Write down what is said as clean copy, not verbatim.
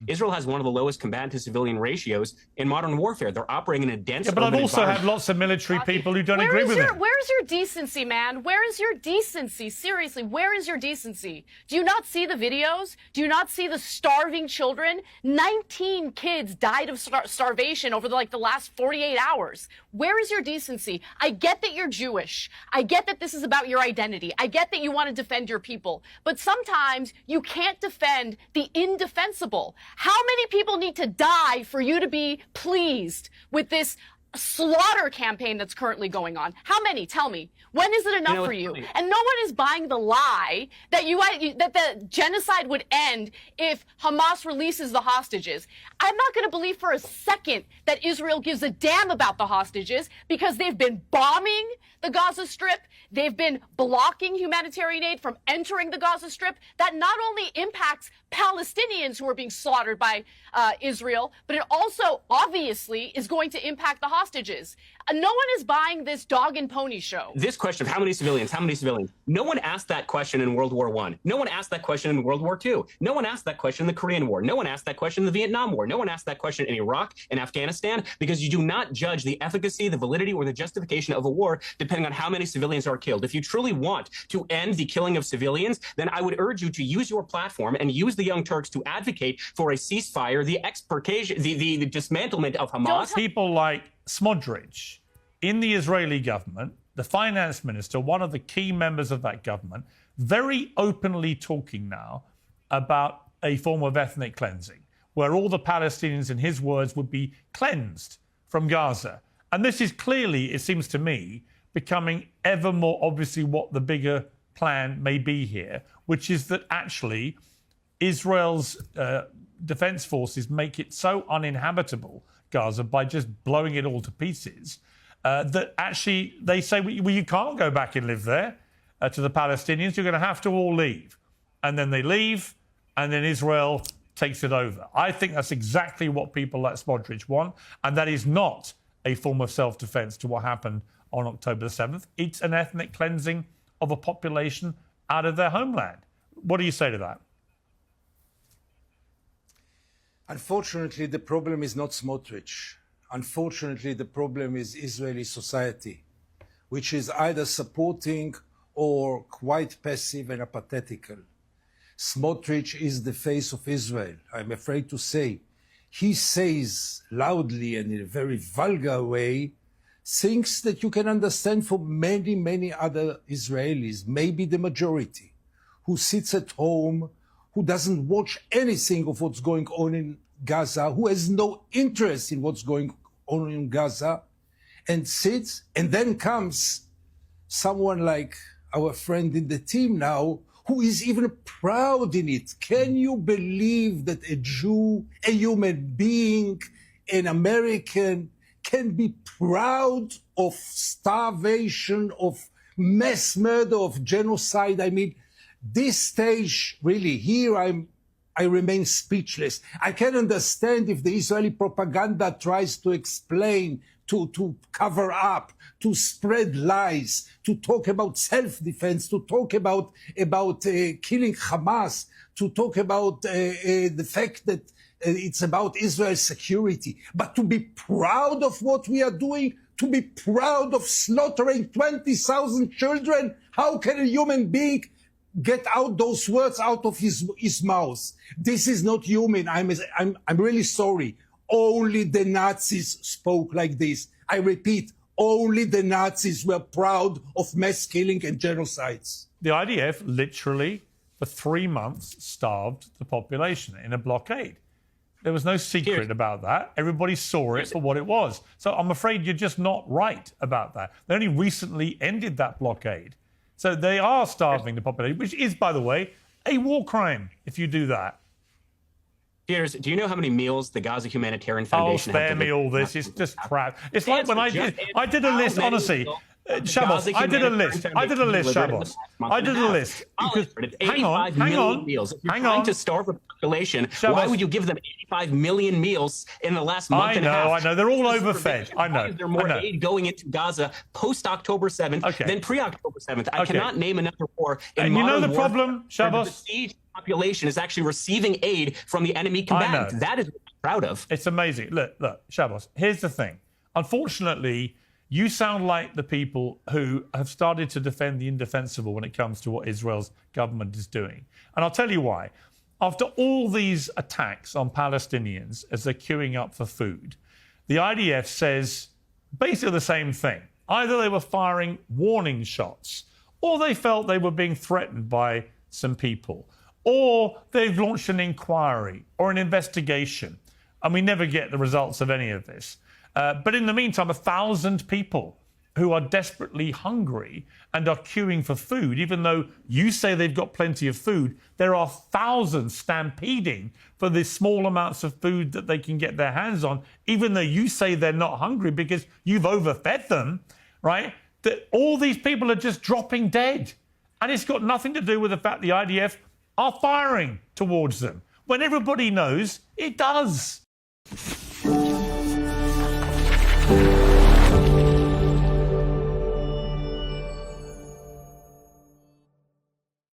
Israel has one of the lowest combatant to civilian ratios in modern warfare. They're operating in a dense but I've also had lots of military people who don't agree with it. Where's your decency, man? Where is your decency? Seriously, where is your decency? Do you not see the videos? Do you not see the starving children? 19 kids died of starvation over the last 48 hours. Where is your decency? I get that you're Jewish. I get that this is about your identity. I get that you want to defend your people. But sometimes you can't defend the indefensible. How many people need to die for you to be pleased with this slaughter campaign that's currently going on? How many? Tell me. When is it enough for you? And no one is buying the lie that that the genocide would end if Hamas releases the hostages. I'm not going to believe for a second that Israel gives a damn about the hostages because they've been bombing the Gaza Strip. They've been blocking humanitarian aid from entering the Gaza Strip. That not only impacts Palestinians who are being slaughtered by Israel, but it also obviously is going to impact the hostages. No one is buying this dog and pony show. This question of how many civilians, no one asked that question in World War I. No one asked that question in World War II. No one asked that question in the Korean War. No one asked that question in the Vietnam War. No one asked that question in Iraq and Afghanistan, because you do not judge the efficacy, the validity, or the justification of a war depending on how many civilians are killed. If you truly want to end the killing of civilians, then I would urge you to use your platform and use the Young Turks to advocate for a ceasefire, the expurgation, the dismantlement of Hamas. People like Smodrich in the Israeli government, the finance minister, one of the key members of that government, very openly talking now about a form of ethnic cleansing, where all the Palestinians, in his words, would be cleansed from Gaza. And this is clearly, it seems to me, becoming ever more obviously what the bigger plan may be here, which is that actually Israel's defense forces make it so uninhabitable, Gaza, by just blowing it all to pieces, that actually they say, well, you can't go back and live there to the Palestinians. You're going to have to all leave. And then they leave, and then Israel takes it over. I think that's exactly what people like Smodrich want, and that is not a form of self-defense to what happened on October the 7th. It's an ethnic cleansing of a population out of their homeland. What do you say to that? Unfortunately, the problem is not Smotrich. Unfortunately, the problem is Israeli society, which is either supporting or quite passive and apathetical. Smotrich is the face of Israel, I'm afraid to say. He says loudly and in a very vulgar way things that you can understand for many, many other Israelis, maybe the majority, who sits at home, who doesn't watch anything of what's going on in Gaza, who has no interest in what's going on in Gaza, and sits, and then comes someone like our friend in the team now, who is even proud in it. Can you believe that a Jew, a human being, an American, can be proud of starvation, of mass murder, of genocide? I mean, this stage, really, here I remain speechless. I can understand if the Israeli propaganda tries to explain, to cover up, to spread lies, to talk about self-defense, to talk about killing Hamas, to talk about the fact that it's about Israel's security. But to be proud of what we are doing, to be proud of slaughtering 20,000 children, how can a human being get out those words out of his mouth? This is not human. I'm really sorry. Only the Nazis spoke like this. I repeat, only the Nazis were proud of mass killing and genocides. The IDF literally, for 3 months, starved the population in a blockade. There was no secret about that. Everybody saw it for what it was. So I'm afraid you're just not right about that. They only recently ended that blockade. So they are starving the population, which is, by the way, a war crime if you do that. Piers, do you know how many meals the Gaza Humanitarian Foundation spare me all this. It's just crap. It's like when I did a list, honestly. Shabbos, I did a list, Shabbos. I did a list. Hang on. If you're trying to starve a population, why would you give them 85 million meals in the last month and a half? I know. They're all overfed. I know. Is there more aid going into Gaza post-October 7th than pre-October 7th? I cannot name another war in and modern you know the warfare problem, Shabbos? population is actually receiving aid from the enemy combatants. That is what I'm proud of. It's amazing. Look, Shabbos, here's the thing. Unfortunately, you sound like the people who have started to defend the indefensible when it comes to what Israel's government is doing. And I'll tell you why. After all these attacks on Palestinians as they're queuing up for food, the IDF says basically the same thing. Either they were firing warning shots, or they felt they were being threatened by some people, or they've launched an inquiry or an investigation, and we never get the results of any of this. But in the meantime, 1,000 people who are desperately hungry and are queuing for food, even though you say they've got plenty of food, there are thousands stampeding for the small amounts of food that they can get their hands on, even though you say they're not hungry because you've overfed them, right? That all these people are just dropping dead. And it's got nothing to do with the fact the IDF are firing towards them, when everybody knows it does.